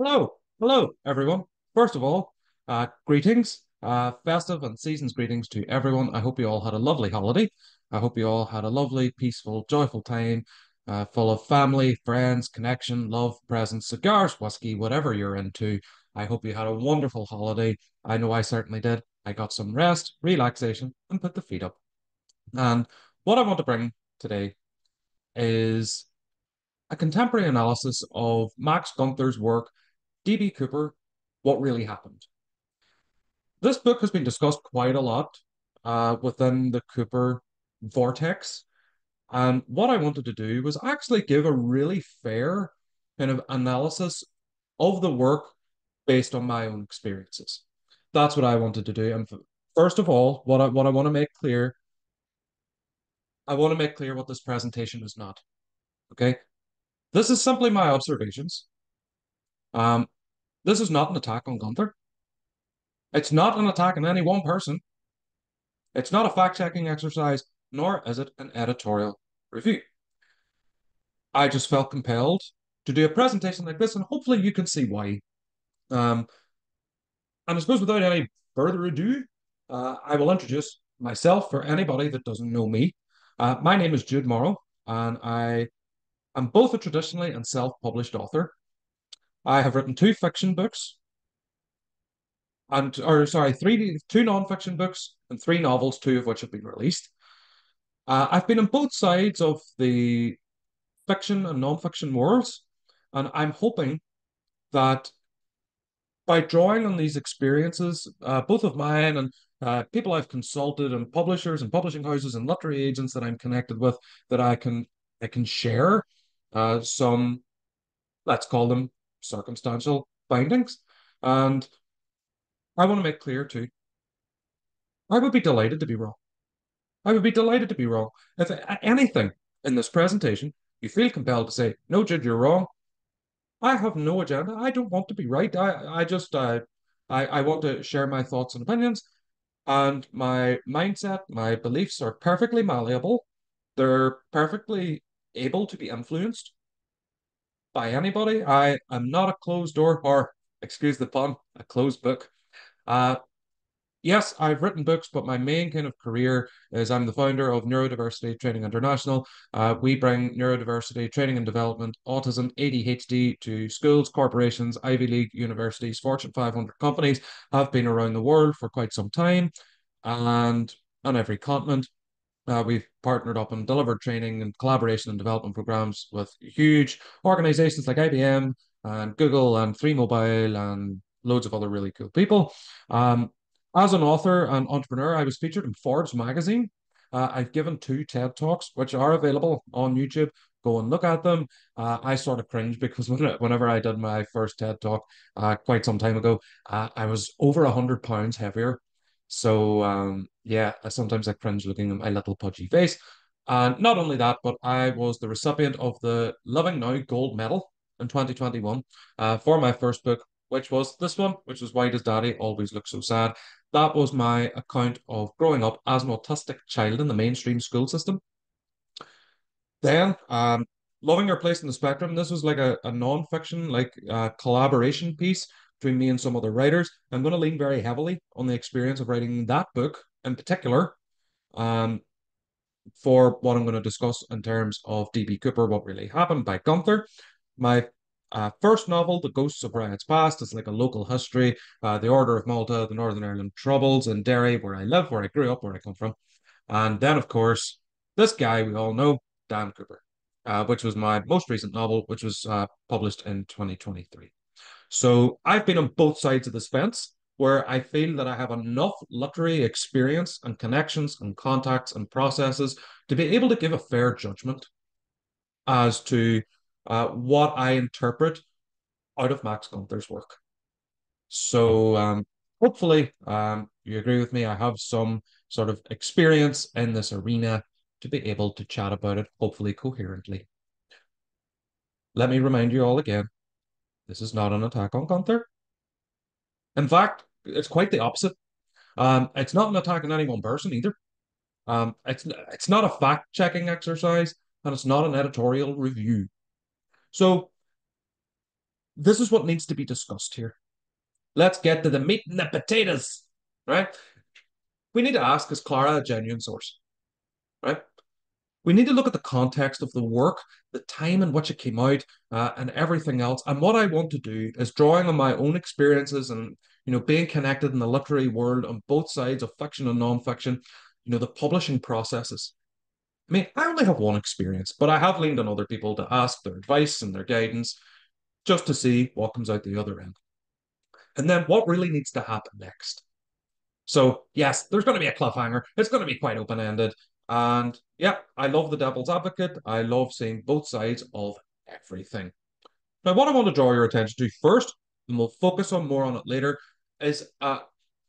Hello, everyone. First of all, greetings, festive and season's greetings to everyone. I hope you all had a lovely holiday. I hope you all had a lovely, peaceful, joyful time, full of family, friends, connection, love, presents, cigars, whiskey, whatever you're into. I hope you had a wonderful holiday. I know I certainly did. I got some rest, relaxation, and put the feet up. And what I want to bring today is a contemporary analysis of Max Gunther's work DB Cooper, What Really Happened. This book has been discussed quite a lot within the Cooper vortex. And what I wanted to do was actually give a really fair kind of analysis of the work based on my own experiences. That's what I wanted to do. And first of all, what I want to make clear, I want to make clear what this presentation is not. Okay. This is simply my observations. Um, this is not an attack on Gunther. It's not an attack on any one person. It's not a fact-checking exercise, nor is it an editorial review. I just felt compelled to do a presentation like this, and hopefully you can see why. Um, and I suppose without any further ado, I will introduce myself for anybody that doesn't know me. My name is Jude Morrow, and I am both a traditionally and self-published author. I have written two fiction books, or sorry, two non-fiction books and three novels, two of which have been released. I've been on both sides of the fiction and non-fiction worlds. And I'm hoping that by drawing on these experiences, both of mine and people I've consulted and publishers and publishing houses and literary agents that I'm connected with, that I can share some, let's call them circumstantial findings. And I want to make clear too, I would be delighted to be wrong. I would be delighted to be wrong. If anything in this presentation you feel compelled to say, no, Jude, you're wrong, I have no agenda. I don't want to be right. I just I want to share my thoughts and opinions, and my mindset, my beliefs are perfectly malleable. They're perfectly able to be influenced by anybody. I am not a closed door, or excuse the pun, a closed book. Uh, Yes, I've written books, but my main kind of career is I'm the founder of Neurodiversity Training International. We bring neurodiversity training and development, autism, ADHD to schools, corporations, Ivy League universities, Fortune 500 companies. Have been around the world for quite some time and on every continent. We've partnered up and delivered training and collaboration and development programs with huge organizations like IBM and Google and Three Mobile and loads of other really cool people. Um, as an author and entrepreneur, I was featured in Forbes magazine. I've given two TED Talks, which are available on YouTube. Go and look at them. I sort of cringe because whenever I did my first TED Talk quite some time ago, I was over 100 pounds heavier. So yeah, sometimes I cringe looking at my little pudgy face. And not only that, but I was the recipient of the Living Now Gold Medal in 2021 for my first book, which was this one, which was Why Does Daddy Always Look So Sad? That was my account of growing up as an autistic child in the mainstream school system. Then, Loving Your Place in the Spectrum. This was like a non-fiction, like collaboration piece between me and some other writers. I'm going to lean very heavily on the experience of writing that book in particular, um, for what I'm going to discuss in terms of DB Cooper, What Really Happened by Gunther. My first novel, The Ghosts of Brian's Past, is like a local history, the Order of Malta, the Northern Ireland Troubles in Derry, where I live, where I grew up, where I come from. And then, of course, this guy we all know, Dan Cooper, which was my most recent novel, which was published in 2023. So I've been on both sides of this fence where I feel that I have enough literary experience and connections and contacts and processes to be able to give a fair judgment as to what I interpret out of Max Gunther's work. So hopefully you agree with me. I have some sort of experience in this arena to be able to chat about it, hopefully coherently. Let me remind you all again, this is not an attack on Gunther. In fact, it's quite the opposite. It's not an attack on any one person either. It's not a fact-checking exercise, and it's not an editorial review. So this is what needs to be discussed here. Let's get to the meat and the potatoes, right? We need to ask, is Clara a genuine source, right? We need to look at the context of the work, the time in which it came out, and everything else. And what I want to do is drawing on my own experiences and being connected in the literary world on both sides of fiction and non-fiction, the publishing processes. I mean, I only have one experience, but I have leaned on other people to ask their advice and their guidance just to see what comes out the other end. And then what really needs to happen next. So, yes, there's going to be a cliffhanger. It's going to be quite open ended. And yeah, I love the devil's advocate. I love seeing both sides of everything. Now, what I want to draw your attention to first, and we'll focus on more on it later, is a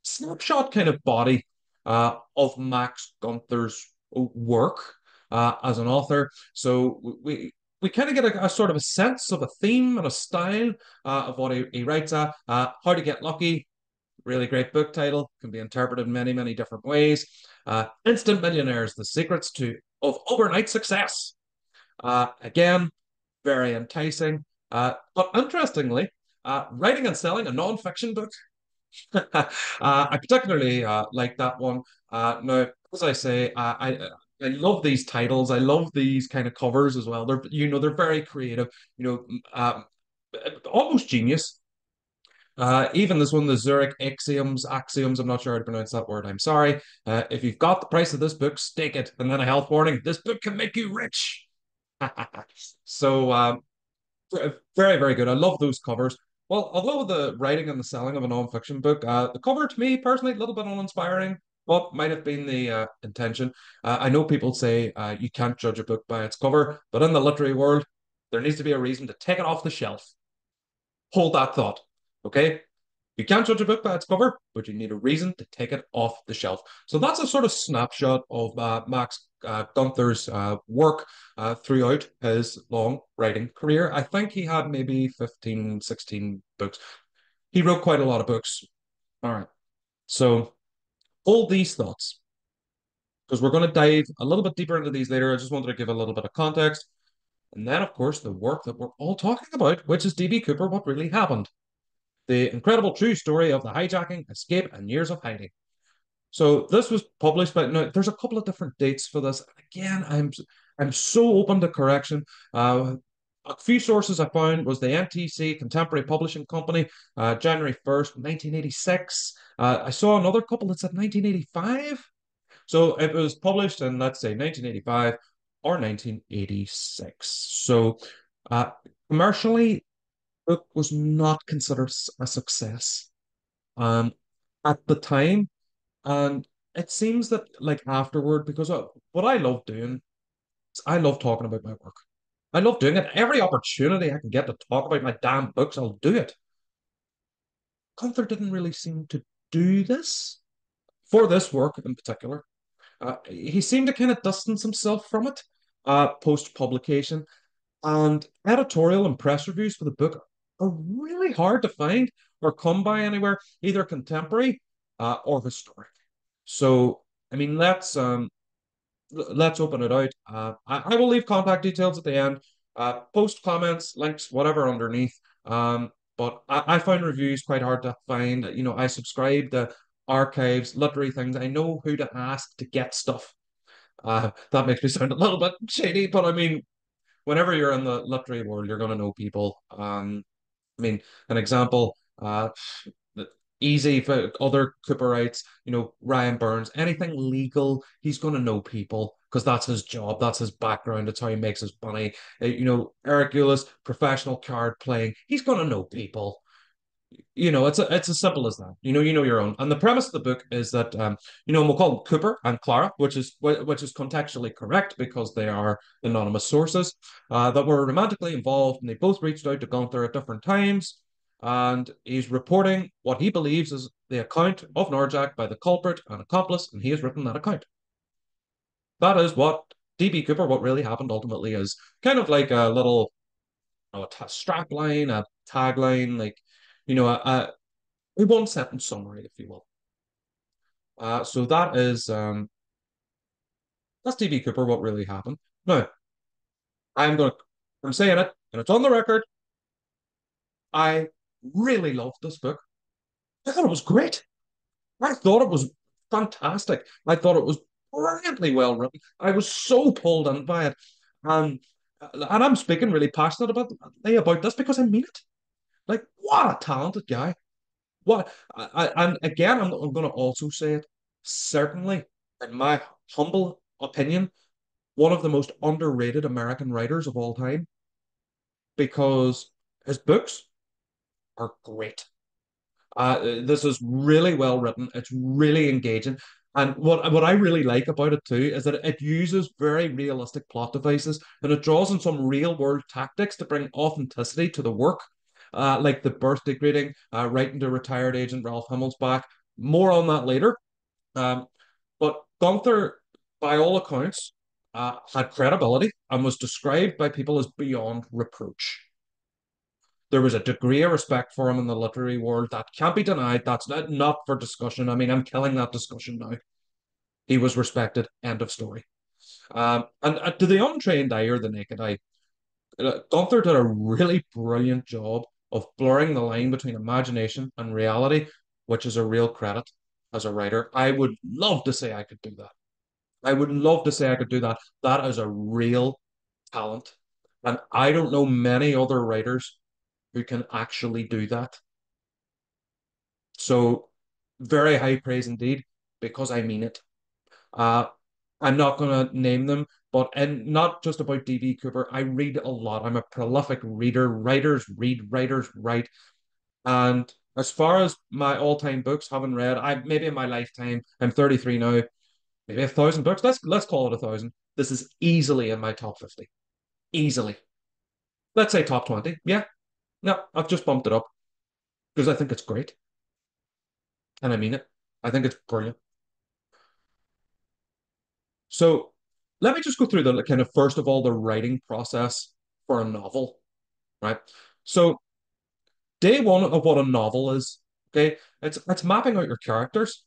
snapshot kind of body of Max Gunther's work as an author. So we kind of get a sort of a sense of a theme and a style of what he writes at. How to Get Lucky, really great book title, can be interpreted in many, many different ways. Instant Millionaires, The Secrets of Overnight Success. Again, very enticing. But interestingly, writing and selling a non-fiction book. I particularly like that one. Now, as I say, I love these titles. I love these kind of covers as well. They're very creative. Almost genius. Even this one, the Zurich Axioms, I'm not sure how to pronounce that word. I'm sorry. If you've got the price of this book, stake it. And then a health warning: this book can make you rich. So, very, very good. I love those covers. Well, although the writing and the selling of a non-fiction book, the cover to me personally, a little bit uninspiring. What might have been the intention? I know people say you can't judge a book by its cover, but in the literary world, there needs to be a reason to take it off the shelf. Hold that thought. Okay? You can't judge a book by its cover, but you need a reason to take it off the shelf. So that's a sort of snapshot of Max Gunther's work throughout his long writing career. I think he had maybe 15, 16 books. He wrote quite a lot of books. All right. So all these thoughts, because we're going to dive a little bit deeper into these later. I just wanted to give a little bit of context. And then, of course, the work that we're all talking about, which is D.B. Cooper, What Really Happened. The incredible true story of the hijacking, escape, and years of hiding. So this was published by now. There's a couple of different dates for this. Again, I'm so open to correction. A few sources I found was the NTC Contemporary Publishing Company, January 1st, 1986. I saw another couple that said 1985. So it was published in, let's say, 1985 or 1986. So uh, commercially, book was not considered a success um, at the time. And it seems that, like, afterward, because what I love doing is I love talking about my work. I love doing it. Every opportunity I can get to talk about my damn books, I'll do it. Gunther didn't really seem to do this for this work in particular. He seemed to kind of distance himself from it post publication. And editorial and press reviews for the book are really hard to find or come by anywhere, either contemporary or historic. So, I mean, let's open it out. I will leave contact details at the end. Post comments, links, whatever underneath. But I find reviews quite hard to find. I subscribe to archives, literary things. I know who to ask to get stuff. That makes me sound a little bit shady, but I mean, whenever you're in the literary world, you're going to know people. I mean, an example, easy for other Cooperites, Ryan Burns, anything legal, he's going to know people because that's his job, that's his background, that's how he makes his money. Eric Eulis, professional card playing, he's going to know people. It's as simple as that. You know your own. And the premise of the book is that we'll call them Cooper and Clara, which is contextually correct because they are anonymous sources that were romantically involved, and they both reached out to Gunther at different times. And he's reporting what he believes is the account of Norjack by the culprit and accomplice, and he has written that account. That is what DB Cooper, what really happened ultimately is kind of like a little a strap line, a tagline, like a one sentence summary, if you will. So that's DB Cooper, what really happened. Now, I'm saying it, and it's on the record. I really loved this book. I thought it was great. I thought it was fantastic. I thought it was brilliantly well written. I was so pulled in by it. And and I'm speaking really passionate about this because I mean it. Like, what a talented guy. What and again, I'm going to also say it. Certainly, in my humble opinion, one of the most underrated American writers of all time because his books are great. This is really well written. It's really engaging. And what I really like about it too is that it uses very realistic plot devices and it draws on some real world tactics to bring authenticity to the work, like the birthday greeting, writing to retired agent Ralph Himmelsbach. More on that later. Um, but Gunther, by all accounts, had credibility and was described by people as beyond reproach. There was a degree of respect for him in the literary world that can't be denied. That's not for discussion. I mean, I'm killing that discussion now. He was respected. End of story. And to the untrained eye or the naked eye, Gunther did a really brilliant job of blurring the line between imagination and reality, which is a real credit as a writer. I would love to say I could do that. I would love to say I could do that. That is a real talent. And I don't know many other writers who can actually do that. So very high praise indeed, because I mean it. Uh, I'm not going to name them, but and not just about DB Cooper. I read a lot. I'm a prolific reader. Writers read, writers write. And as far as my all-time books, haven't read, I maybe in my lifetime, I'm 33 now, maybe 1,000 books. Let's call it 1,000. This is easily in my top 50. Easily. Let's say top 20. Yeah. No, I've just bumped it up because I think it's great. And I mean it. I think it's brilliant. So let me just go through the kind of first of all the writing process for a novel, right? So day one of what a novel is, okay, it's mapping out your characters,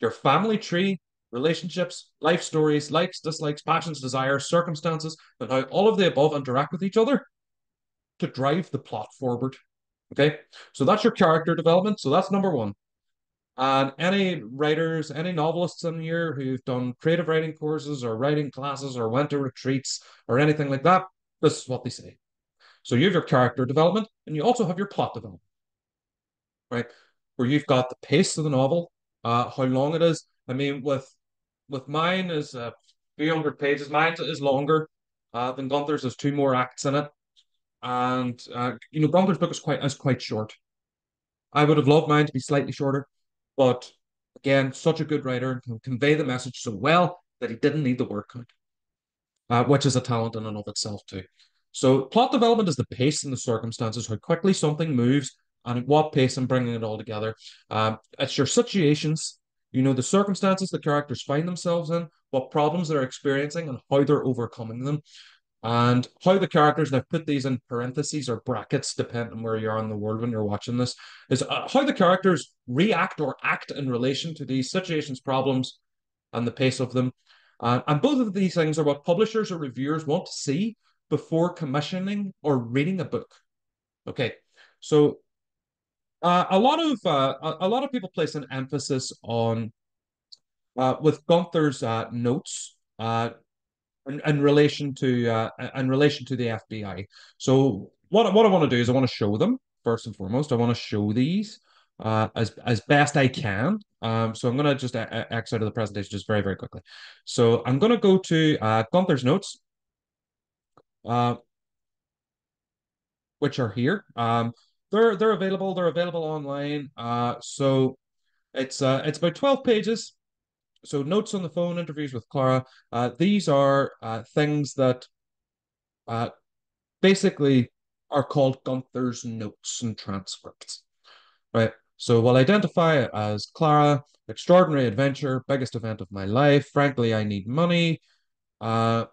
your family tree, relationships, life stories, likes, dislikes, passions, desires, circumstances, and how all of the above interact with each other to drive the plot forward. Okay, so that's your character development. So that's number one. And any writers, any novelists in here who've done creative writing courses or writing classes or went to retreats or anything like that, this is what they say. So you have your character development and you also have your plot development, right? Where you've got the pace of the novel, how long it is. I mean, with mine is a few hundred pages. Mine is longer than Gunther's. There's two more acts in it, and Gunther's book is quite short. I would have loved mine to be slightly shorter, but again, such a good writer and can convey the message so well that he didn't need the word count, which is a talent in and of itself too. So plot development is the pace and the circumstances, how quickly something moves, and at what pace I'm bringing it all together. It's your situations, the circumstances the characters find themselves in, what problems they're experiencing, and how they're overcoming them and how the characters, and I've put these in parentheses or brackets, depending on where you are in the world when you're watching this, is how the characters react or act in relation to these situations, problems, and the pace of them. And both of these things are what publishers or reviewers want to see before commissioning or reading a book. Okay, so a lot of people place an emphasis on with Gunther's notes. In relation to the FBI. So what I want to do is I want to show them first and foremost. I want to show these as best I can. So I'm going to just X out of the presentation just very, very quickly. So I'm going to go to Gunther's notes, uh, which are here. They're available. They're available online. So it's about 12 pages. So notes on the phone, interviews with Clara. These are things that uh, basically are called Gunther's notes and transcripts, right? So we'll identify it as Clara, extraordinary adventure, biggest event of my life. Frankly, I need money. Uh,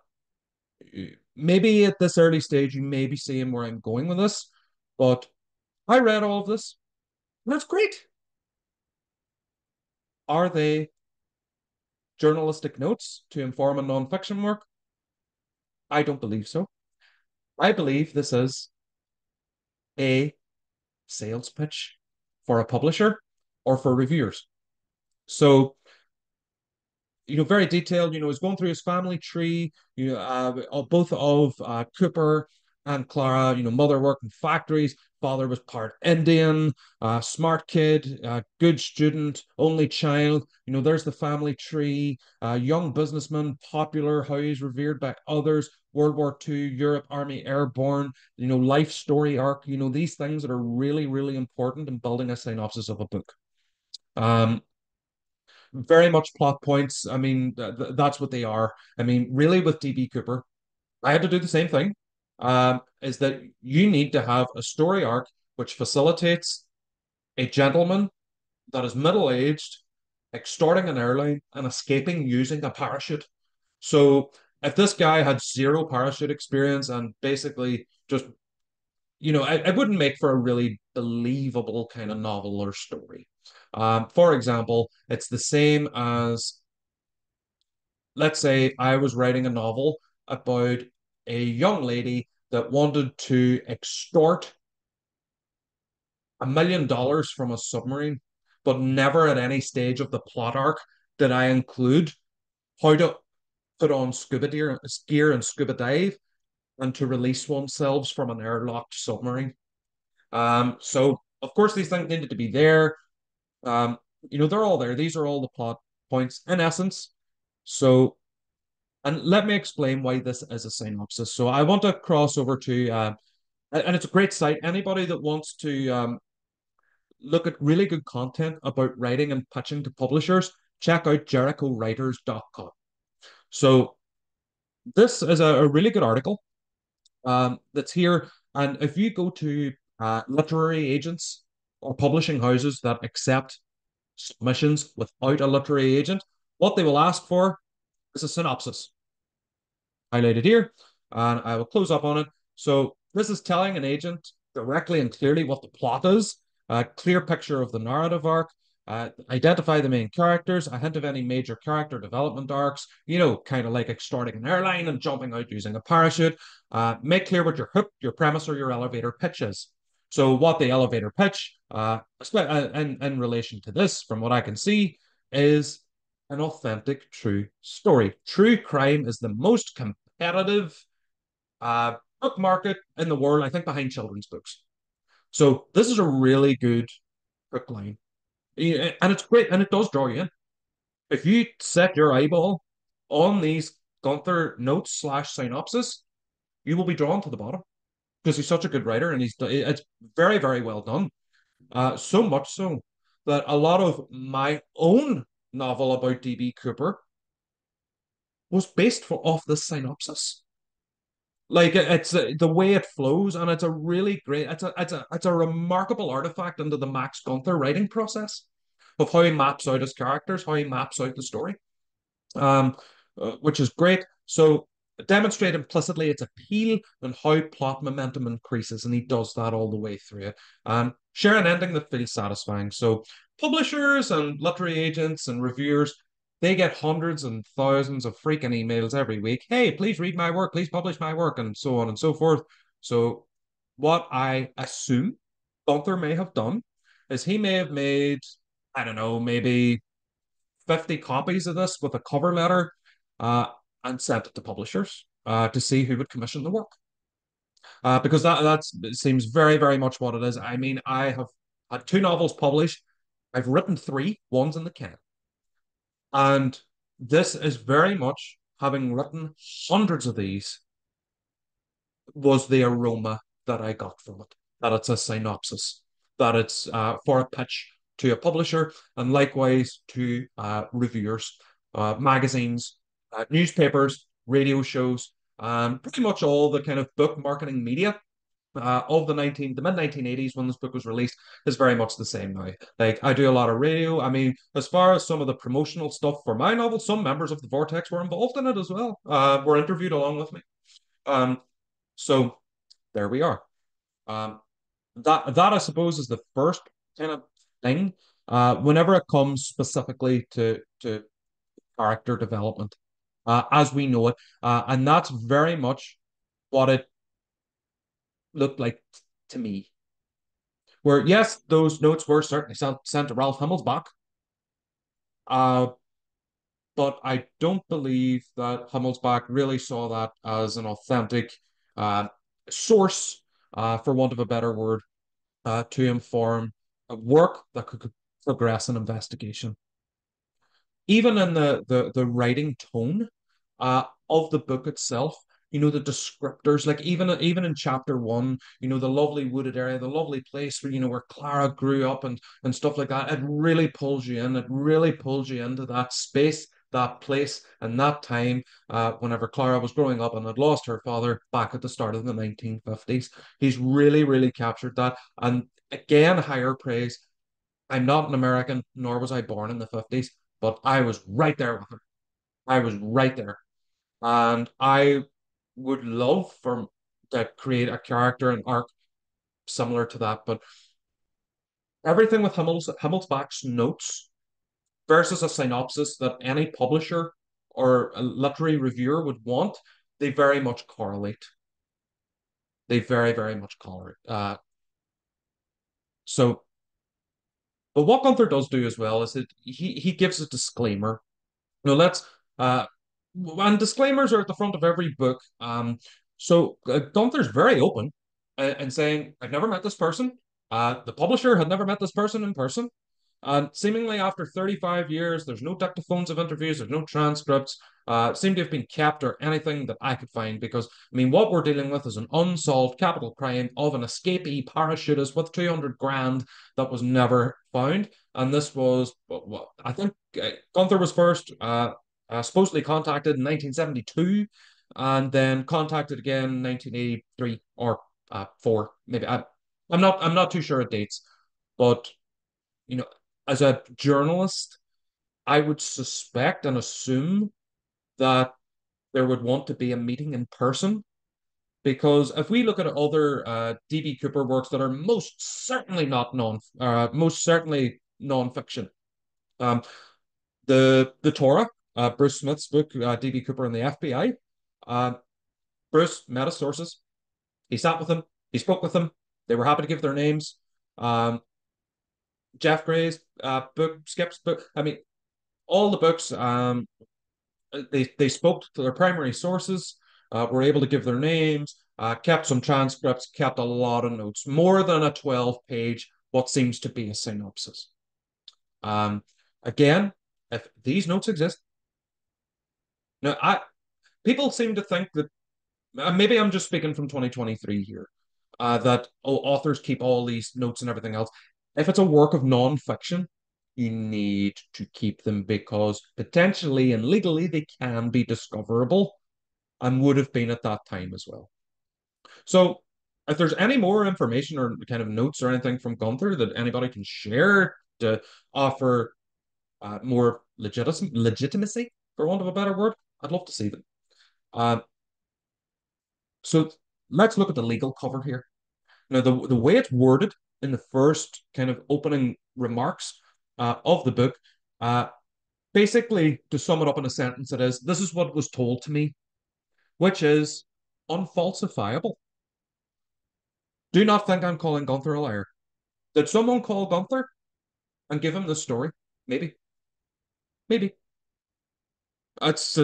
Maybe at this early stage, you may be seeing where I'm going with this, but I read all of this. And that's great. Are they journalistic notes to inform a nonfiction work? I don't believe so. I believe this is a sales pitch for a publisher or for reviewers. So, very detailed. He's going through his family tree. Both of Cooper and Clara. Mother worked in factories. Father was part Indian. Smart kid, good student, only child. There's the family tree. Young businessman, popular. How he's revered by others. World War II, Europe, Army Airborne. Life story arc. These things that are really, really important in building a synopsis of a book. Um, very much plot points. I mean, that's what they are. I mean, really, with DB Cooper, I had to do the same thing. Is that you need to have a story arc which facilitates a gentleman that is middle aged, extorting an airline and escaping using a parachute. So, if this guy had zero parachute experience and basically just it wouldn't make for a really believable kind of novel or story. For example, it's the same as, let's say I was writing a novel about a young lady that wanted to extort $1 million from a submarine, but never at any stage of the plot arc did I include how to put on gear and scuba dive and to release oneself from an airlocked submarine. So of course these things needed to be there. Um, they're all there. These are all the plot points in essence. So, and let me explain why this is a synopsis. So I want to cross over to, and it's a great site. Anybody that wants to look at really good content about writing and pitching to publishers, check out jerichowriters.com. So this is a really good article that's here. And if you go to literary agents or publishing houses that accept submissions without a literary agent, what they will ask for is a synopsis highlighted here, and I will close up on it. So this is telling an agent directly and clearly what the plot is, a clear picture of the narrative arc, identify the main characters, a hint of any major character development arcs, kind of like extorting an airline and jumping out using a parachute. Make clear what your hook, your premise, or your elevator pitch is. So what the elevator pitch, in relation to this, from what I can see, is an authentic true story. True crime is the most competitive book market in the world, I think, behind children's books. So this is a really good hook line. And it's great, and it does draw you in. If you set your eyeball on these Gunther notes slash synopsis, you will be drawn to the bottom because he's such a good writer, and it's very, very well done. So much so that a lot of my own novel about DB Cooper was based off this synopsis. Like it's the way it flows, and it's a really great. It's a remarkable artifact into the Max Gunther writing process of how he maps out his characters, how he maps out the story, um, which is great. So demonstrate implicitly its appeal and how plot momentum increases, and he does that all the way through it. And share an ending that feels satisfying. So publishers and literary agents and reviewers, they get hundreds and thousands of freaking emails every week. Hey, please read my work, please publish my work, and so on and so forth. So what I assume Gunther may have done is he may have made, I don't know, maybe 50 copies of this with a cover letter, uh, and sent it to publishers to see who would commission the work. Because that seems very, very much what it is. I mean, I have had two novels published. I've written three, one's in the can. And this is very much, having written hundreds of these, was the aroma that I got from it. That it's a synopsis, that it's for a pitch to a publisher, and likewise to reviewers, magazines, newspapers, radio shows, pretty much all the kind of book marketing media of the mid 1980s when this book was released is very much the same now. Like I do a lot of radio. I mean, as far as some of the promotional stuff for my novel, some members of the Vortex were involved in it as well. Were interviewed along with me. Um, so there we are. Um, that I suppose is the first kind of thing. Whenever it comes specifically to character development, as we know it, and that's very much what it looked like to me. Where yes, those notes were certainly sent to Ralph Himmelsbach, uh, but I don't believe that Himmelsbach really saw that as an authentic uh, source, for want of a better word, to inform a work that could progress an investigation. Even in the writing tone of the book itself, the descriptors, like even in chapter one, the lovely wooded area, the lovely place where where Clara grew up and stuff like that. It really pulls you in. It really pulls you into that space, that place, and that time. Whenever Clara was growing up and had lost her father back at the start of the 1950s, he's really captured that. And again, higher praise. I'm not an American, nor was I born in the 50s, but I was right there with her. I was right there. And I would love for to create a character and arc similar to that. But everything with Himmelsbach's notes versus a synopsis that any publisher or a literary reviewer would want, they very much correlate. They very much correlate. So, but what Gunther does do as well is that he gives a disclaimer. No, let's uh and disclaimers are at the front of every book. So Gunther's very open and saying, I've never met this person. The publisher had never met this person in person. And seemingly after 35 years, there's no dictaphones of interviews, there's no transcripts, seem to have been kept or anything that I could find. Because, I mean, what we're dealing with is an unsolved capital crime of an escapee parachutist with 200 grand that was never found. And this was, well, I think Gunther was first supposedly contacted in 1972 and then contacted again in 1983 or four, maybe. I'm not too sure of dates, but you know, as a journalist, I would suspect and assume that there would want to be a meeting in person because if we look at other DB Cooper works that are most certainly non-fiction, um, the Torah, Bruce Smith's book, DB Cooper and the FBI, uh, Bruce met his sources. He sat with them. He spoke with them. They were happy to give their names. Um, Jeff Gray's book, Skip's book. I mean, all the books. They spoke to their primary sources, were able to give their names, kept some transcripts, kept a lot of notes, more than a 12-page, what seems to be a synopsis. Um, Again, if these notes exist, now people seem to think that maybe I'm just speaking from 2023 here, that authors keep all these notes and everything else. If it's a work of non-fiction, you need to keep them because potentially and legally they can be discoverable and would have been at that time as well. So, if there's any more information or kind of notes or anything from Gunther that anybody can share to offer more legitimacy, for want of a better word, I'd love to see them. Uh, so, let's look at the legal cover here. Now, the way it's worded in the first kind of opening remarks of the book, uh, basically, to sum it up in a sentence, it is this is what was told to me, which is unfalsifiable. Do not think I'm calling Gunther a liar. Did someone call Gunther and give him this story? Maybe, maybe. It's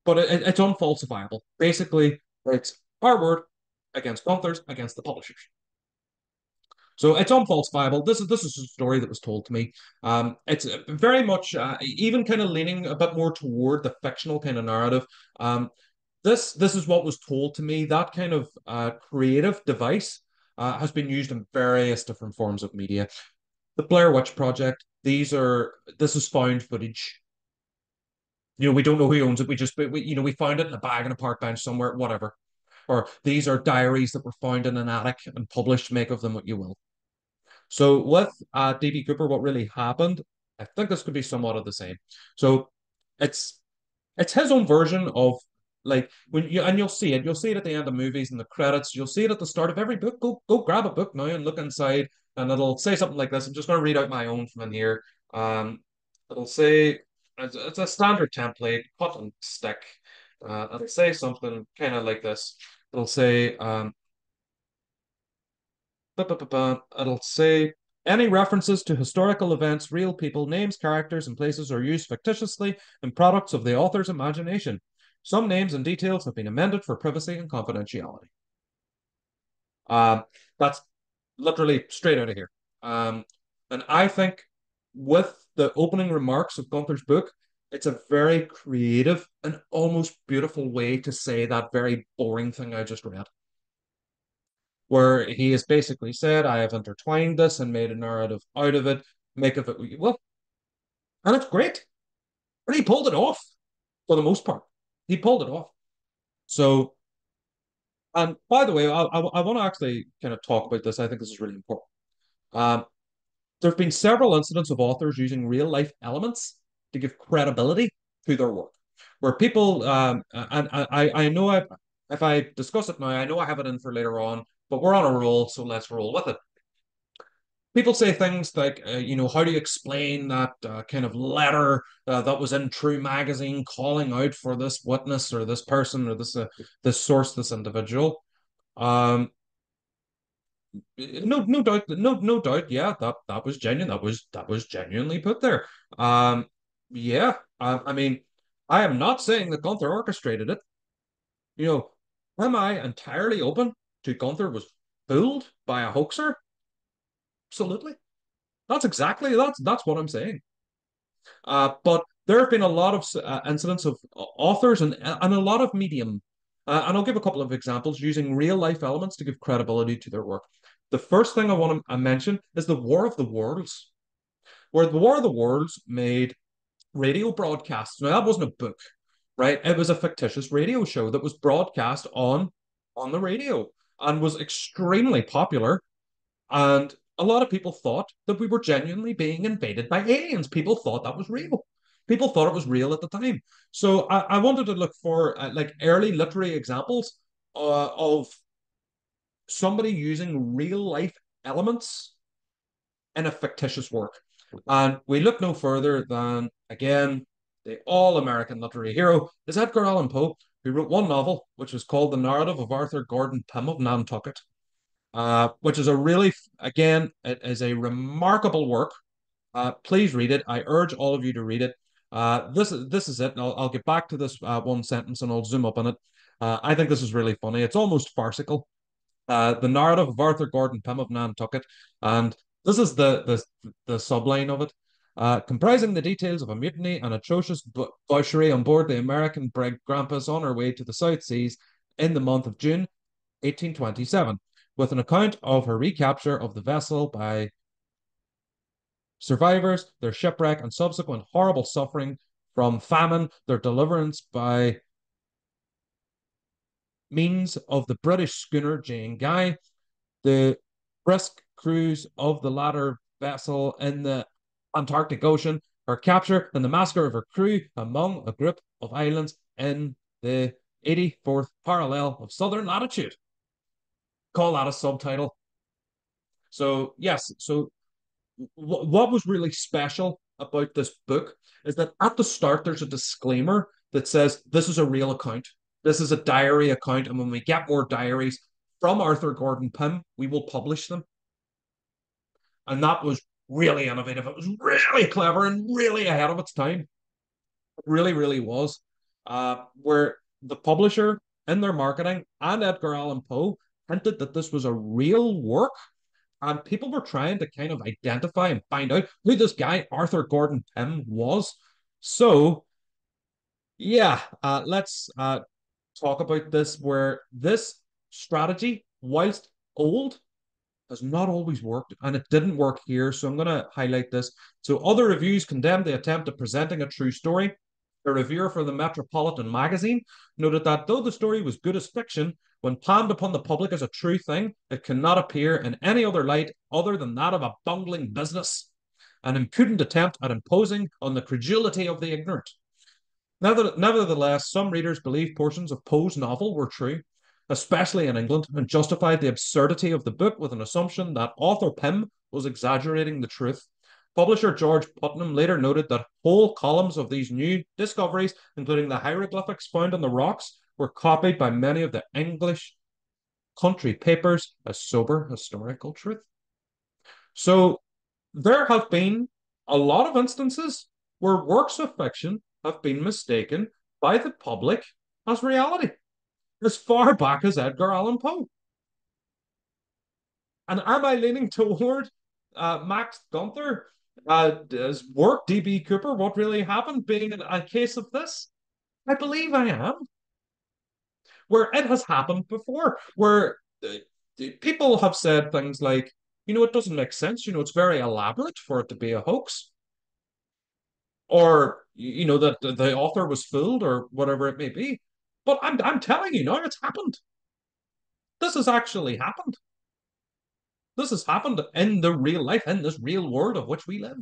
but it's unfalsifiable. Basically, it's our word against Gunther's against the publishers. So it's unfalsifiable. This is a story that was told to me. It's very much even kind of leaning a bit more toward the fictional kind of narrative. Um, this is what was told to me. That kind of creative device has been used in various different forms of media. The Blair Witch Project. This is found footage. We don't know who owns it. We found it in a bag in a park bench somewhere, whatever. Or these are diaries that were found in an attic and published. Make of them what you will. So with DB Cooper, what really happened, I think this could be somewhat of the same. So it's it's his own version of like you'll see it. You'll see it at the end of movies and the credits. You'll see it at the start of every book. Go grab a book now and look inside, and it'll say something like this. I'm just going to read out my own from in here. It'll say it's a standard template, cut and stick. It'll say something kind of like this. It'll say It'll say any references to historical events, real people, names, characters, and places are used fictitiously and products of the author's imagination. Some names and details have been amended for privacy and confidentiality. Um, that's literally straight out of here. Um, and I think with the opening remarks of Gunther's book, it's a very creative and almost beautiful way to say that very boring thing I just read, where he has basically said, I have intertwined this and made a narrative out of it, make of it what you will. And it's great. And he pulled it off for the most part. He pulled it off. So, and by the way, I want to actually kind of talk about this. I think this is really important. Um, there have been several incidents of authors using real life elements to give credibility to their work, where people, and I know if I discuss it now, I know I have it in for later on, but we're on a roll, so let's roll with it. People say things like, how do you explain that kind of letter that was in True Magazine calling out for this witness or this person or this source, this individual? Um, no doubt, no doubt. Yeah, that was genuine. That was genuinely put there. Yeah. I mean, I am not saying that Gunther orchestrated it. You know, am I entirely open to Gunther was fooled by a hoaxer? Absolutely. That's what I'm saying. But there have been a lot of incidents of authors and a lot of medium. And I'll give a couple of examples using real life elements to give credibility to their work. The first thing I want to mention is the War of the Worlds, where the War of the Worlds made radio broadcasts. Now, that wasn't a book, right? It was a fictitious radio show that was broadcast on the radio and was extremely popular, and a lot of people thought that we were genuinely being invaded by aliens. People thought that was real. People thought it was real at the time. So I wanted to look for like early literary examples of somebody using real life elements in a fictitious work. And we look no further than, again, the all American literary hero is Edgar Allan Poe, who wrote one novel, which is called The Narrative of Arthur Gordon Pym of Nantucket, which is a really, again, it is a remarkable work. Please read it. I urge all of you to read it. This is it. I'll get back to this one sentence and I'll zoom up on it. I think this is really funny. It's almost farcical. The narrative of Arthur Gordon Pym of Nantucket, and this is the subline of it. Comprising the details of a mutiny and atrocious butchery on board the American brig Grampus on her way to the South Seas in the month of June 1827, with an account of her recapture of the vessel by survivors, their shipwreck and subsequent horrible suffering from famine, their deliverance by means of the British schooner Jane Guy, the brisk cruise of the latter vessel in the Antarctic Ocean, her capture and the massacre of her crew among a group of islands in the 84th parallel of southern latitude. Call that a subtitle. So, yes, so what was really special about this book is that at the start there's a disclaimer that says this is a real account. This is a diary account, and when we get more diaries from Arthur Gordon Pym, we will publish them. And that was really innovative. It was really clever and really ahead of its time. It really, really was. Where the publisher in their marketing and Edgar Allan Poe hinted that this was a real work, and people were trying to kind of identify and find out who this guy Arthur Gordon Pym was. So yeah, let's talk about this. Where this strategy, whilst old, has not always worked, and it didn't work here. So I'm going to highlight this. So other reviews condemned the attempt at presenting a true story. A reviewer for the Metropolitan magazine noted that though the story was good as fiction, when planned upon the public as a true thing, it cannot appear in any other light other than that of a bungling business, an impudent attempt at imposing on the credulity of the ignorant. Nevertheless, some readers believed portions of Poe's novel were true, especially in England, and justified the absurdity of the book with an assumption that author Pym was exaggerating the truth. Publisher George Putnam later noted that whole columns of these new discoveries, including the hieroglyphics found on the rocks, were copied by many of the English country papers as sober historical truth. So there have been a lot of instances where works of fiction have been mistaken by the public as reality, as far back as Edgar Allan Poe. And am I leaning toward Max Gunther, his work, D.B. Cooper, what really happened, being a case of this? I believe I am. Where it has happened before, where people have said things like, it doesn't make sense. It's very elaborate for it to be a hoax. Or, that the author was fooled or whatever it may be. But I'm telling you now, it's happened. This has actually happened. This has happened in the real life, in this real world of which we live.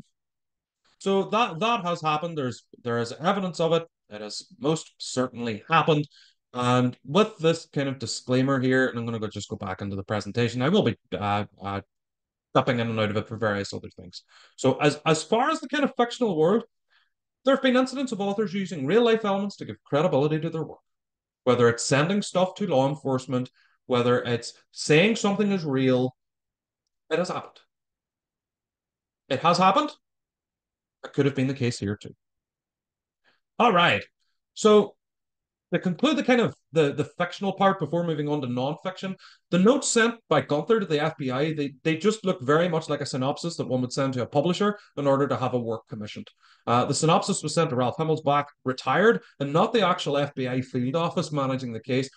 So that has happened. There is evidence of it. It has most certainly happened. And with this kind of disclaimer here, and I'm going to just go back into the presentation. I will be stepping in and out of it for various other things. So as far as the kind of fictional world, there have been incidents of authors using real life elements to give credibility to their work. Whether it's sending stuff to law enforcement, whether it's saying something is real, it has happened. It has happened. It could have been the case here too. All right. So to conclude the kind of the fictional part before moving on to non-fiction, the notes sent by Gunther to the FBI, they just look very much like a synopsis that one would send to a publisher in order to have a work commissioned. The synopsis was sent to Ralph Himmelsbach, retired, and not the actual FBI field office managing the case.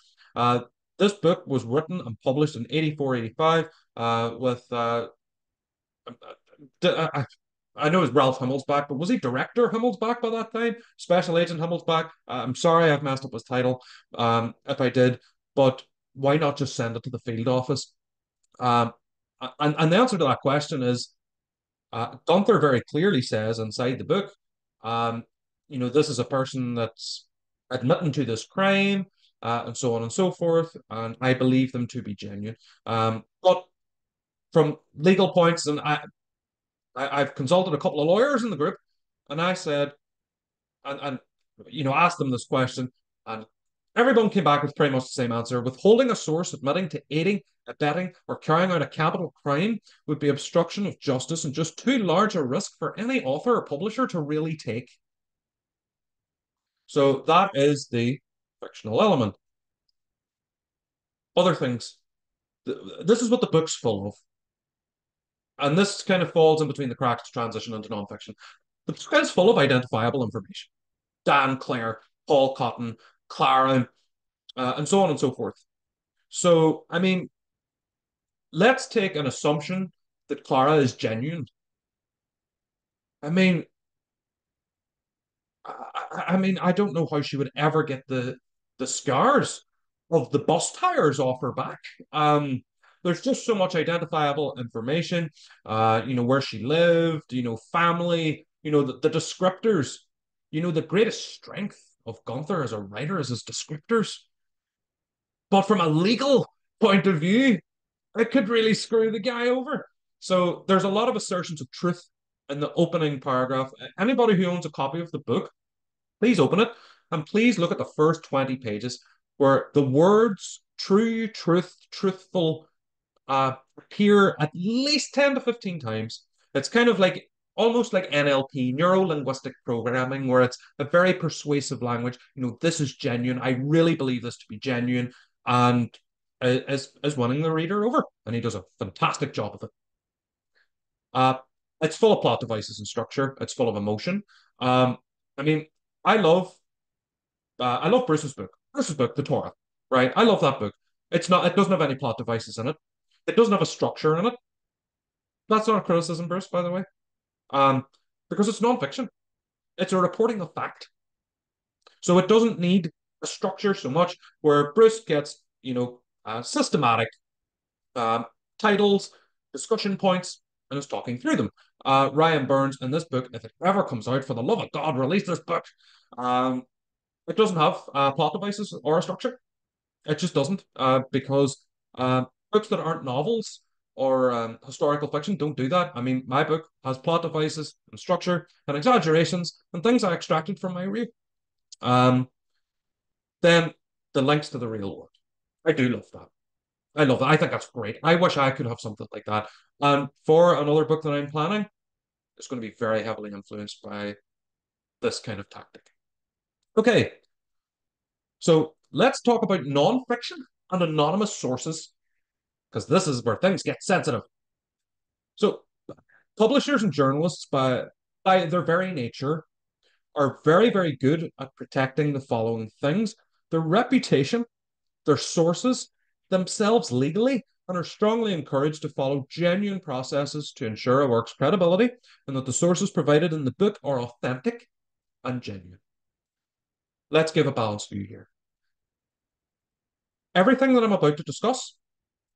This book was written and published in 84, 85 with I know it was Ralph Himmelsbach, but was he Director Himmelsbach by that time? Special Agent Himmelsbach? I'm sorry I've messed up his title if I did, but why not just send it to the field office? Um, and the answer to that question is Gunther very clearly says inside the book, this is a person that's admitting to this crime and so on and so forth, and I believe them to be genuine. But from legal points, and I've consulted a couple of lawyers in the group, and I said, and asked them this question, and everyone came back with pretty much the same answer. Withholding a source admitting to aiding, abetting, or carrying out a capital crime would be obstruction of justice and just too large a risk for any author or publisher to really take. So that is the fictional element. Other things. This is what the book's full of. And this kind of falls in between the cracks transition into nonfiction. The book is full of identifiable information. Dan, Claire, Paul Cotton, Clara, and so on and so forth. So, I mean, let's take an assumption that Clara is genuine. I mean, I don't know how she would ever get the scars of the bus tires off her back. There's just so much identifiable information. Where she lived. Family. The descriptors. The greatest strength of Gunther as a writer is his descriptors. But from a legal point of view, it could really screw the guy over. So there's a lot of assertions of truth in the opening paragraph. Anybody who owns a copy of the book, please open it and please look at the first 20 pages where the words true, truth, truthful appear at least 10 to 15 times. It's kind of like almost like NLP, neuro linguistic programming, where it's a very persuasive language. This is genuine. I really believe this to be genuine, and is winning the reader over, and he does a fantastic job of it. It's full of plot devices and structure. It's full of emotion. I mean, I love Bruce's book. Bruce's book, The Torah, right? I love that book. It doesn't have any plot devices in it. It doesn't have a structure in it. That's not a criticism, Bruce, by the way. Because it's nonfiction. It's a reporting of fact. So it doesn't need a structure so much where Bruce gets, systematic titles, discussion points, and is talking through them. Ryan Burns in this book, if it ever comes out, for the love of God, release this book. It doesn't have plot devices or a structure. It just doesn't, because books that aren't novels or historical fiction don't do that. I mean, my book has plot devices and structure and exaggerations and things I extracted from my read. Then the links to the real world. I do love that. I love that. I think that's great. I wish I could have something like that. And for another book that I'm planning, it's going to be very heavily influenced by this kind of tactic. Okay, so let's talk about non-fiction and anonymous sources, because this is where things get sensitive. So, publishers and journalists, by their very nature, are very, very good at protecting the following things: their reputation, their sources, themselves legally, and are strongly encouraged to follow genuine processes to ensure a work's credibility and that the sources provided in the book are authentic and genuine. Let's give a balanced view here. Everything that I'm about to discuss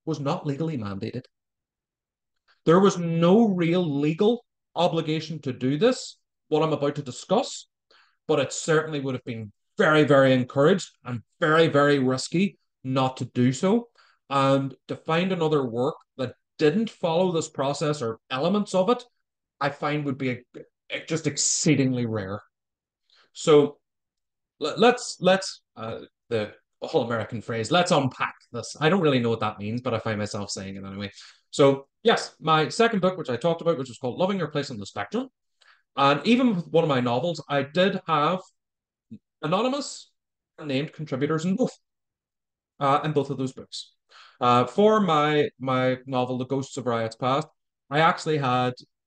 was not legally mandated. There was no real legal obligation to do this, what I'm about to discuss, but it certainly would have been very, very encouraged and very, very risky not to do so. And to find another work that didn't follow this process or elements of it, I find would be just exceedingly rare. So let's the whole American phrase, let's unpack this. I don't really know what that means, but I find myself saying it anyway. So yes, my second book, which I talked about, which was called Loving Your Place on the Spectrum. And even with one of my novels, I did have anonymous and named contributors in both of those books. For my novel, The Ghosts of Riots Past, I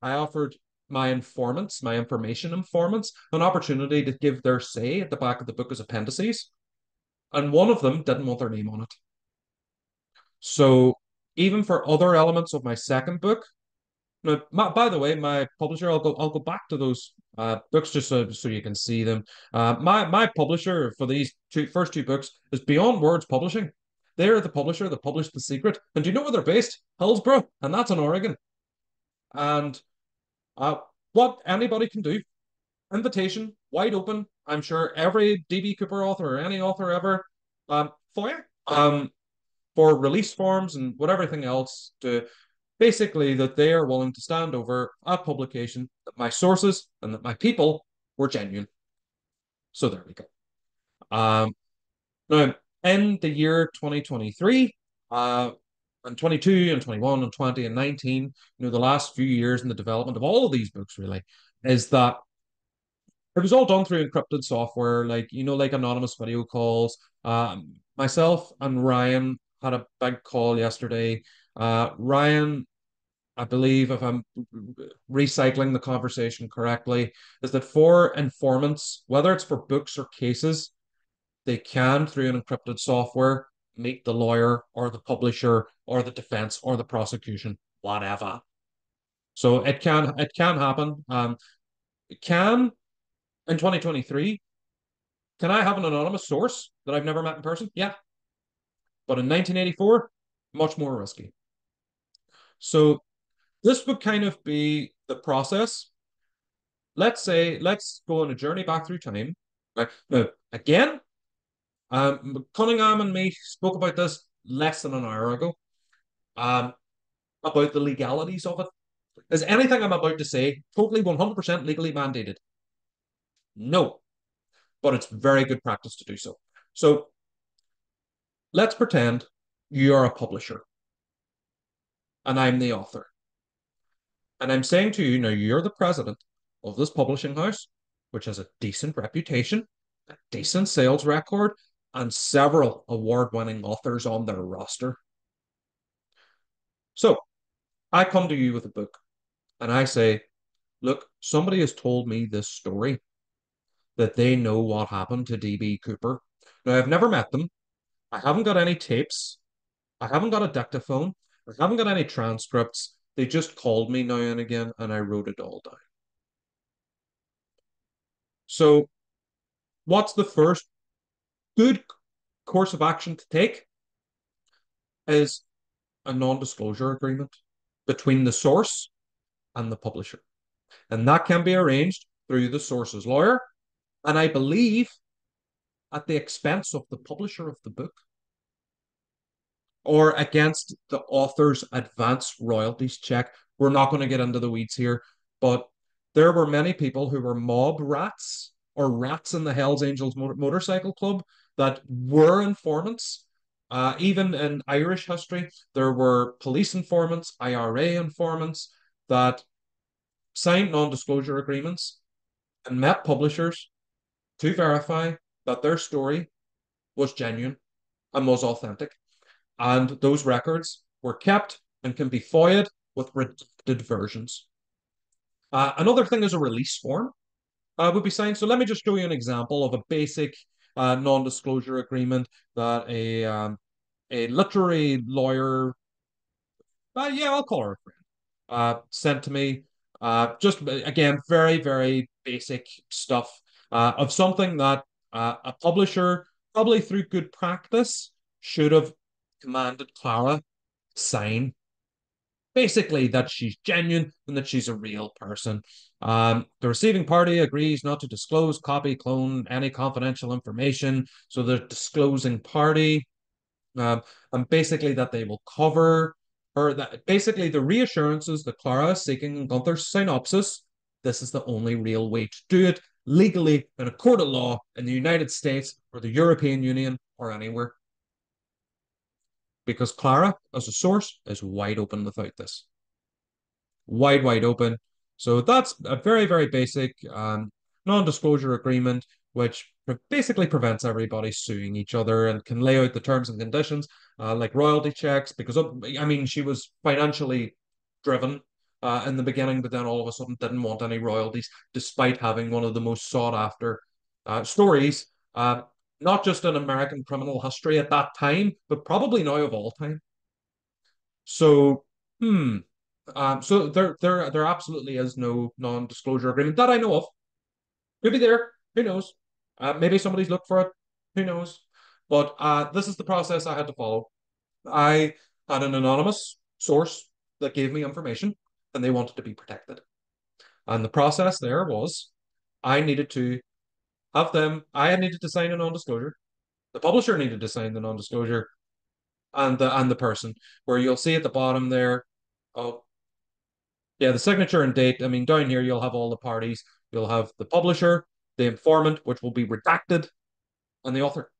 offered my informants, my information informants, an opportunity to give their say at the back of the book as appendices, and one of them didn't want their name on it. So even for other elements of my second book, now, by the way, my publisher, I'll go back to those books just so you can see them. My publisher for these first two books is Beyond Words Publishing. They're the publisher that published The Secret. And do you know where they're based? Hillsborough, and that's in Oregon. And uh, what anybody can do, invitation, wide open. I'm sure every DB Cooper author or any author ever, for you, for release forms and what everything else to basically that they are willing to stand over a publication that my sources and that my people were genuine. So there we go. Now, in the year 2023, and 22 and 21 and 20 and 19, the last few years in the development of all of these books really is that it was all done through encrypted software, like anonymous video calls. Myself and Ryan had a big call yesterday. Ryan, I believe, if I'm recycling the conversation correctly, is that for informants, whether it's for books or cases, they can, through an encrypted software, meet the lawyer or the publisher or the defense or the prosecution, whatever. So it can happen. It can in 2023. Can I have an anonymous source that I've never met in person? Yeah. But in 1984, much more risky. So this would kind of be the process. Let's go on a journey back through time. Right. Now, again, Cunningham and me spoke about this less than an hour ago, um, about the legalities of it. Is anything I'm about to say totally 100% legally mandated? No, but it's very good practice to do so. So let's pretend you are a publisher and I'm the author. And I'm saying to you now, you're the president of this publishing house, which has a decent reputation, a decent sales record, and several award-winning authors on their roster. So I come to you with a book and I say, look, somebody has told me this story that they know what happened to DB Cooper. Now, I've never met them. I haven't got any tapes. I haven't got a dictaphone. I haven't got any transcripts. They just called me now and again and I wrote it all down. So, what's the first good course of action to take is a non-disclosure agreement between the source and the publisher. And that can be arranged through the source's lawyer, and I believe at the expense of the publisher of the book or against the author's advance royalties check. We're not going to get into the weeds here, but there were many people who were mob rats or rats in the Hells Angels motorcycle club that were informants Even in Irish history, there were police informants, IRA informants that signed non-disclosure agreements and met publishers to verify that their story was genuine and was authentic. And those records were kept and can be foiled with redacted versions. Another thing is a release form would be signed. So let me just show you an example of a basic non-disclosure agreement that a literary lawyer, yeah, I'll call her a friend, sent to me. Just again, very, very basic stuff of something that a publisher, probably through good practice, should have commanded Clara sign. Basically, that she's genuine and that she's a real person. The receiving party agrees not to disclose, copy, clone any confidential information. So the disclosing party, um, and basically that they will cover her. That basically the reassurances that Clara is seeking in Gunther's synopsis. This is the only real way to do it legally in a court of law in the United States or the European Union or anywhere. Because Clara, as a source, is wide open without this. Wide open. So that's a very, very basic non-disclosure agreement, which basically prevents everybody suing each other and can lay out the terms and conditions, like royalty checks, because I mean, she was financially driven in the beginning, but then all of a sudden didn't want any royalties, despite having one of the most sought after stories, not just in American criminal history at that time, but probably now of all time. So, hmm. So there absolutely is no non-disclosure agreement that I know of. Maybe there, who knows? Maybe somebody's looked for it, who knows? But this is the process I had to follow. I had an anonymous source that gave me information, and they wanted to be protected. And the process there was, I needed to have them. I needed to sign a non-disclosure. The publisher needed to sign the non-disclosure, and the person, where you'll see at the bottom there. Oh, yeah, the signature and date. I mean, down here you'll have all the parties. You'll have the publisher, the informant, which will be redacted, and the author.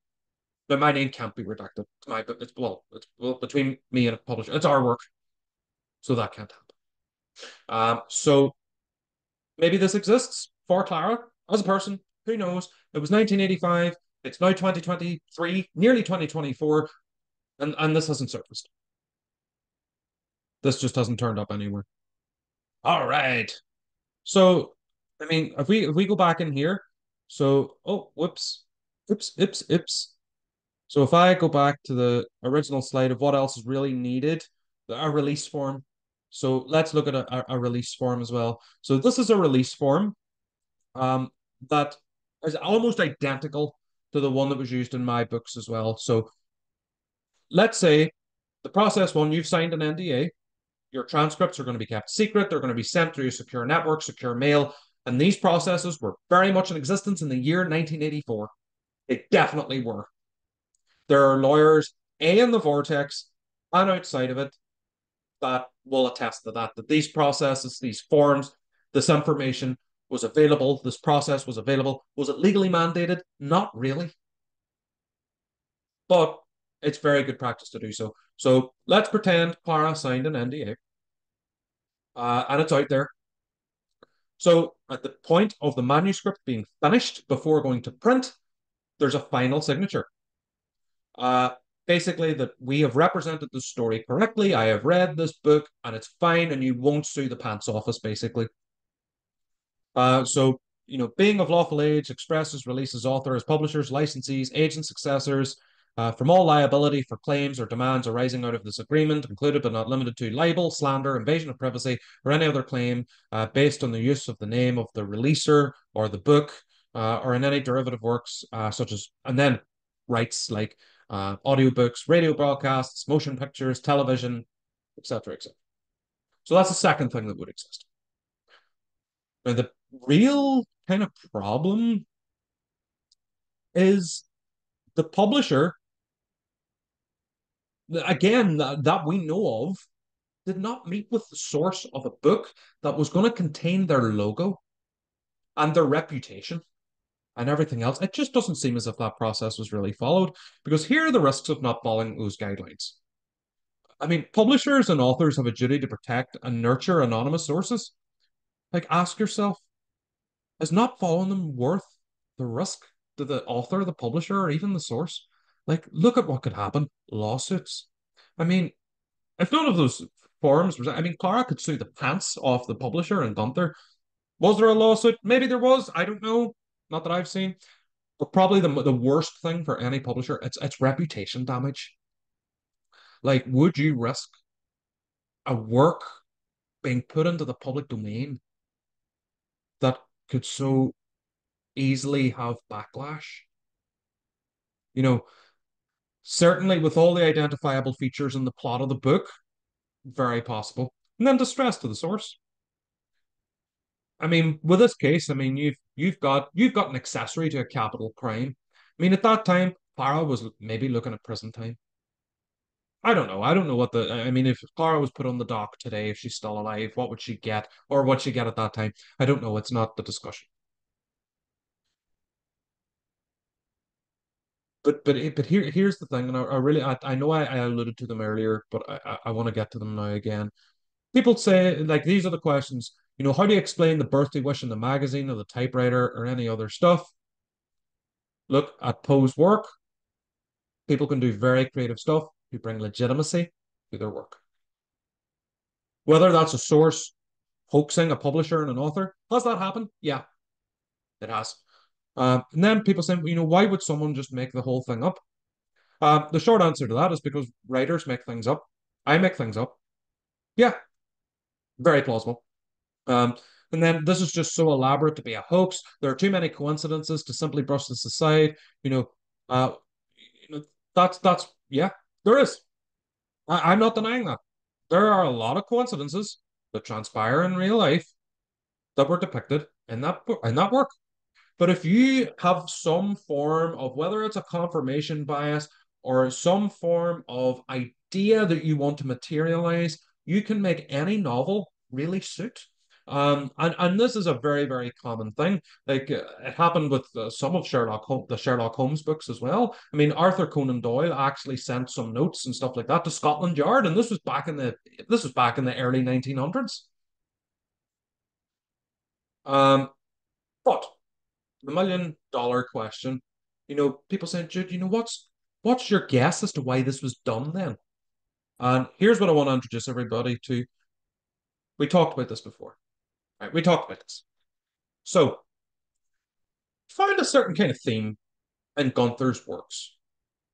But my name can't be redacted. It's between me and a publisher. It's our work, so that can't happen. So maybe this exists for Clara as a person. Who knows? It was 1985. It's now 2023, nearly 2024, and this hasn't surfaced. This just hasn't turned up anywhere. All right. So, I mean, if we go back in here, so oh, whoops, oops. So if I go back to the original slide of what else is really needed, a release form. So let's look at a release form as well. So this is a release form that is almost identical to the one that was used in my books as well. So let's say the process one, you've signed an NDA. Your transcripts are going to be kept secret. They're going to be sent through a secure network, secure mail. And these processes were very much in existence in the year 1984. They definitely were. There are lawyers in the vortex and outside of it that will attest to that these processes, these forms, this information was available, this process was available. Was it legally mandated? Not really. But it's very good practice to do so. So let's pretend Clara signed an NDA and it's out there. So at the point of the manuscript being finished before going to print, there's a final signature. Uh, Basically, that we have represented the story correctly. I have read this book and it's fine, and you won't sue the pants office, basically. So, being of lawful age expresses, releases author as publishers, licensees, agents, successors from all liability for claims or demands arising out of this agreement, included but not limited to libel, slander, invasion of privacy, or any other claim based on the use of the name of the releaser or the book or in any derivative works such as, and then rights like audiobooks, radio broadcasts, motion pictures, television, etc., etc. So that's the second thing that would exist. Now, the real kind of problem is the publisher, again, that we know of, did not meet with the source of a book that was going to contain their logo and their reputation. and everything else. It just doesn't seem as if that process was really followed because here are the risks of not following those guidelines. I mean, publishers and authors have a duty to protect and nurture anonymous sources. Like, ask yourself, is not following them worth the risk to the author, the publisher, or even the source? Like, look at what could happen. Lawsuits. I mean, if none of those forums was, I mean, Clara could sue the pants off the publisher and Gunther. Was there a lawsuit? Maybe there was. I don't know. Not that I've seen. But probably the worst thing for any publisher, it's reputation damage. Like, would you risk a work being put into the public domain that could so easily have backlash? You know, certainly with all the identifiable features in the plot of the book, very possible. And then distress to the source. I mean, with this case, I mean, you've got an accessory to a capital crime. I mean, at that time, Clara was maybe looking at prison time. I don't know. I don't know what the. I mean, if Clara was put on the dock today, if she's still alive, what would she get, or what she get at that time? I don't know. It's not the discussion. But here's the thing, and I really I know I alluded to them earlier, but I want to get to them now again. People say like these are the questions. How do you explain the birthday wish in the magazine or the typewriter or any other stuff? Look at Poe's work. People can do very creative stuff to bring legitimacy to their work. Whether that's a source hoaxing a publisher and an author, has that happened? Yeah, it has. And then people say, why would someone just make the whole thing up? The short answer to that is because writers make things up. I make things up. Yeah, very plausible. Um, and then this is just so elaborate to be a hoax. There are too many coincidences to simply brush this aside. You know, uh, that's yeah, there is. I'm not denying that. There are a lot of coincidences that transpire in real life that were depicted in that work. But if you have some form of whether it's a confirmation bias or some form of idea that you want to materialize, you can make any novel really suit. And this is a very, very common thing. Like it happened with some of the Sherlock Holmes books as well. I mean, Arthur Conan Doyle actually sent some notes and stuff like that to Scotland Yard, and this was back in the early 1900s. Um, but the $1 million question. People saying, Jude, what's your guess as to why this was done then? And here's what I want to introduce everybody to. We talked about this before, right? We talked about this. So, find a certain kind of theme in Gunther's works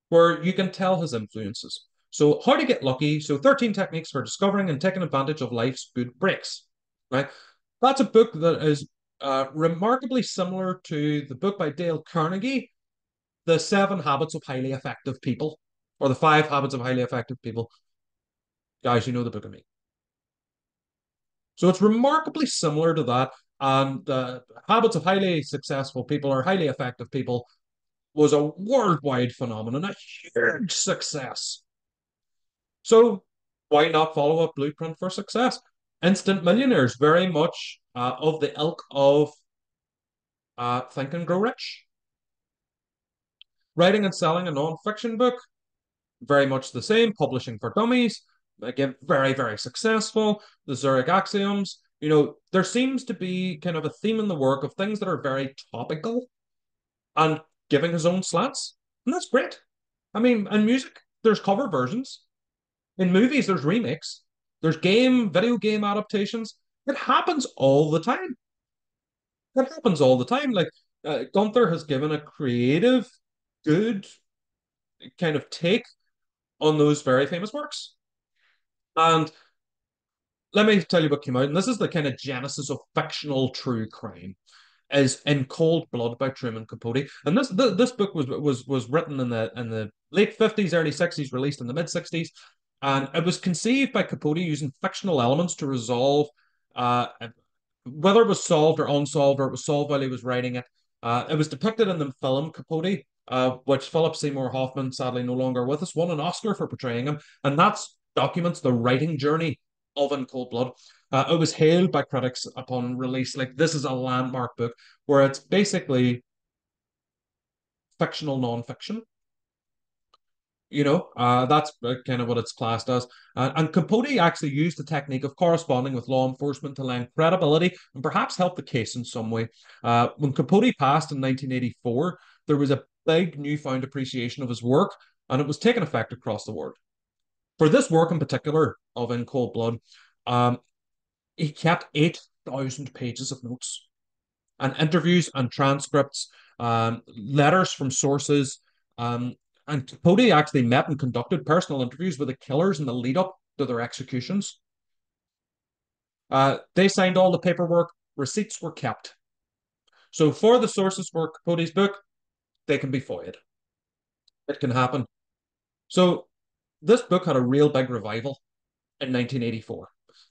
where you can tell his influences. So, how to get lucky. So, 13 techniques for discovering and taking advantage of life's good breaks, right? That's a book that is remarkably similar to the book by Dale Carnegie, The Seven Habits of Highly Effective People, or The Five Habits of Highly Effective People. Guys, you know the book of me. So it's remarkably similar to that. And Habits of Highly Successful People or Highly Effective People was a worldwide phenomenon, a huge success. So why not follow a blueprint for success? Instant Millionaires, very much of the ilk of Think and Grow Rich. Writing and selling a non-fiction book, very much the same. Publishing for Dummies, again, very, very successful. The Zurich Axioms. There seems to be kind of a theme in the work of things that are very topical and giving his own slants. And that's great. I mean, in music, there's cover versions. In movies, there's remakes. There's video game adaptations. It happens all the time. It happens all the time. Like, Gunther has given a creative, good kind of take on those very famous works. And let me tell you what came out, and this is the kind of genesis of fictional true crime, is In Cold Blood by Truman Capote. And this book was written in the late 50s, early 60s, released in the mid 60s, and it was conceived by Capote using fictional elements to resolve uh, whether it was solved or unsolved, or it was solved while he was writing it. It was depicted in the film Capote, which Philip Seymour Hoffman, sadly no longer with us, won an Oscar for portraying him, and that documents the writing journey of In Cold Blood. It was hailed by critics upon release like this is a landmark book where it's basically fictional nonfiction. That's kind of what it's classed as. And Capote actually used the technique of corresponding with law enforcement to lend credibility and perhaps help the case in some way. When Capote passed in 1984, there was a big newfound appreciation of his work, and it was taking effect across the world. For this work in particular of In Cold Blood, um, he kept 8,000 pages of notes and interviews and transcripts, letters from sources. Um, and Capote actually met and conducted personal interviews with the killers in the lead up to their executions. They signed all the paperwork, receipts were kept. So, for the sources for Capote's book, they can be foiled. It can happen. So, this book had a real big revival in 1984.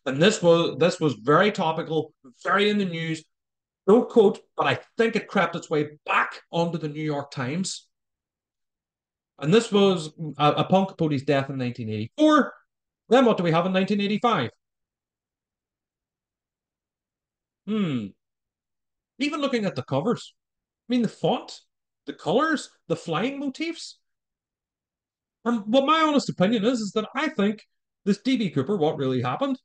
And this was very topical, very in the news. Don't quote, but I think it crept its way back onto the New York Times. And this was upon Capote's death in 1984. Then what do we have in 1985? Hmm. Even looking at the covers, I mean, the font, the colors, the flying motifs. And what my honest opinion is that I think this D.B. Cooper, what really happened,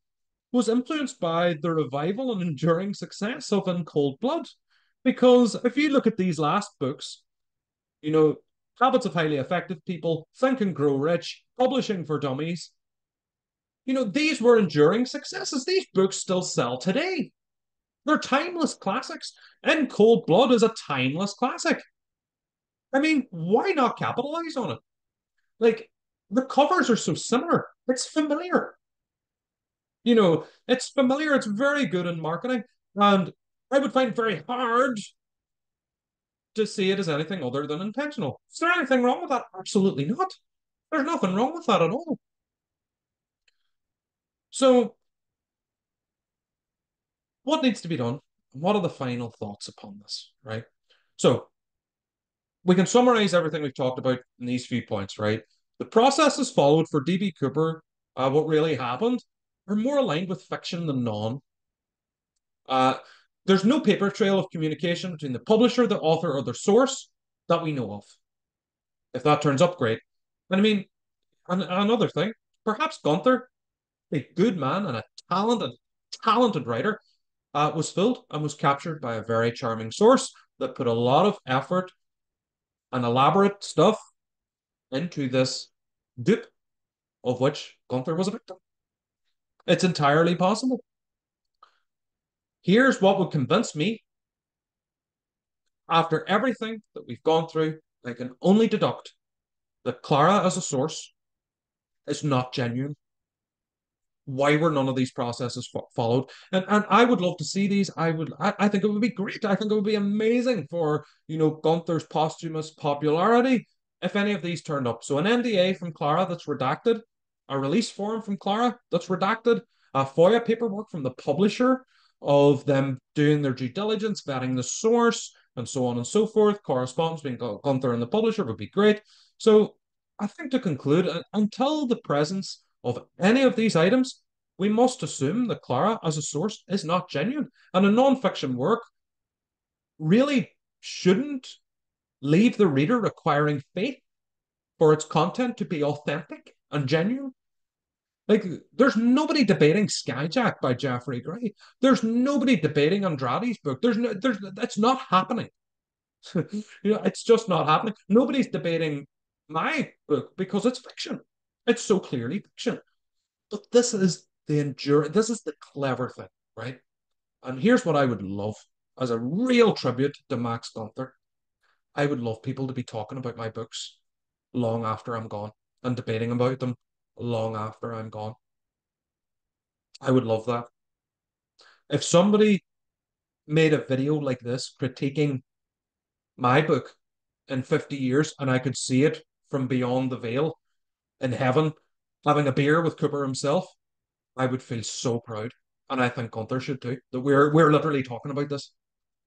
was influenced by the revival and enduring success of In Cold Blood. Because if you look at these last books, you know, Habits of Highly Effective People, Think and Grow Rich, Publishing for Dummies, these were enduring successes. These books still sell today. They're timeless classics. In Cold Blood is a timeless classic. I mean, why not capitalize on it? Like, the covers are so similar. It's familiar. It's familiar. It's very good in marketing. And I would find it very hard to see it as anything other than intentional. Is there anything wrong with that? Absolutely not. There's nothing wrong with that at all. So, what needs to be done? What are the final thoughts upon this, right? So, we can summarize everything we've talked about in these few points, right? The processes followed for D.B. Cooper, what really happened, are more aligned with fiction than non. Uh, there's no paper trail of communication between the publisher, the author, or the source that we know of. If that turns up, great. And I mean, another thing, perhaps Gunther, a good man and a talented, talented writer, was filled and was captured by a very charming source that put a lot of effort and elaborate stuff into this dupe of which Gunther was a victim. It's entirely possible. Here's what would convince me after everything that we've gone through, I can only deduct that Clara as a source is not genuine. Why were none of these processes followed? And I would love to see these. I think it would be great. I think it would be amazing for Gunther's posthumous popularity if any of these turned up. So an NDA from Clara that's redacted, a release form from Clara that's redacted, a FOIA paperwork from the publisher of them doing their due diligence, vetting the source, and so on and so forth. Correspondence between Gunther and the publisher would be great. So I think to conclude, until the presence of any of these items, we must assume that Clara as a source is not genuine. And a non-fiction work really shouldn't leave the reader requiring faith for its content to be authentic and genuine. Like, there's nobody debating Skyjack by Jeffrey Gray. There's nobody debating Andrade's book. That's not happening. It's just not happening. Nobody's debating my book because it's fiction. It's so clearly fiction. But this is this is the clever thing, right? And here's what I would love as a real tribute to Max Gunther. I would love people to be talking about my books long after I'm gone and debating about them long after I'm gone. I would love that. If somebody made a video like this critiquing my book in 50 years and I could see it from beyond the veil in heaven, having a beer with Cooper himself, I would feel so proud. And I think Gunther should too, that we're literally talking about this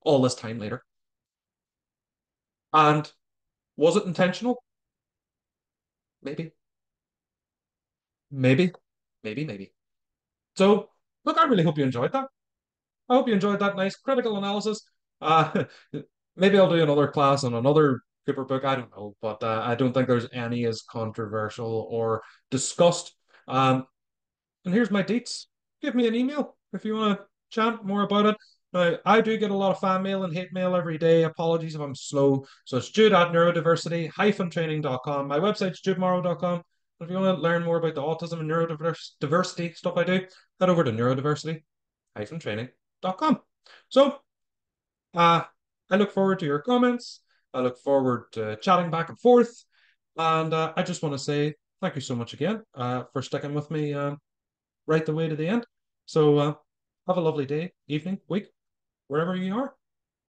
all this time later. And was it intentional? Maybe. Maybe. Maybe. So look, I really hope you enjoyed that. I hope you enjoyed that nice critical analysis. Uh maybe I'll do another class on another Cooper book. I don't know, but I don't think there's any as controversial or discussed. Um, and here's my dates. Give me an email if you want to chat more about it. Now, I do get a lot of fan mail and hate mail every day. Apologies if I'm slow. So it's Jude at neurodiversity-training.com. My website's judemorrow.com. If you want to learn more about the autism and neurodiversity stuff I do, head over to neurodiversity-training.com. So, uh, I look forward to your comments. I look forward to chatting back and forth. And I just want to say thank you so much again for sticking with me right the way to the end. So have a lovely day, evening, week, wherever you are.